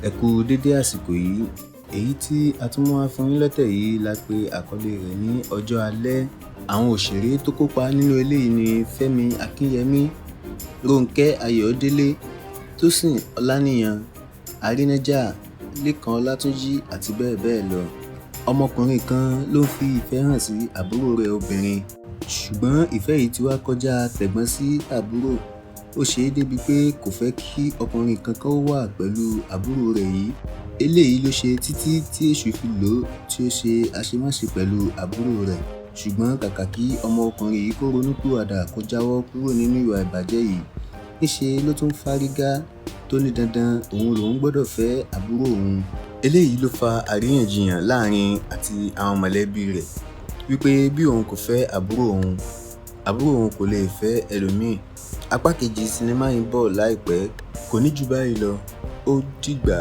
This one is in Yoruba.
Ẹ kú dédé àsìkò yìí. Èyí tí a tún mú wá fún yín lọ́tẹ̀ yìí la pè àkọlé rẹ̀ ní ọjọ́ alẹ́. Àwọn òṣèré tó kópa nínú eléyìí ni Fẹ́mi Akínyẹmí, Rónkẹ́ Ayọ̀délé, Tósìn Ọláníyan, Arínájà, Lékan Ọlátúnjí àti bẹ́ẹ̀ bẹ́ẹ̀ lọ. Ọmọkùnrin kan ló ń fi ìfẹ́ hàn sí àbúrò rẹ̀ obìnrin, ṣùgbọ́n ìfẹ́ yìí ti wá kọjá tẹ̀gbọ́n sí àbúrò. Ó ṣe é débi pé kò fẹ́ kí ọkùnrin kankan wà pẹ̀lú àbúrò rẹ̀ yìí. Eléyìí ló ṣe títí tí èṣù fi lò ó tí ó ṣe àṣemáṣe pẹ̀lú àbúrò rẹ̀. Ṣùgbọ́n kàkà kí ọmọkùnrin yìí kó ronúpìwàdà kó jáwọ́ kúrò nínú ìwà ìbàjẹ́ yìí, níṣe ló tún fárígá tó ní dandan òun lòun gbọ́dọ̀ fẹ́ àbúrò òun. Eléyìí ló fa àríyànjiyàn láàrin àti àwọn mọ̀lẹ́bí rẹ̀ wípé bí òun kò fẹ́ àbúrò òun kò lè fẹ́ ẹlòmíì. Apá kejì sinimá yìí ń bọ̀ láìpẹ́, kò ní jù báyìí lọ. Ó dìgbà.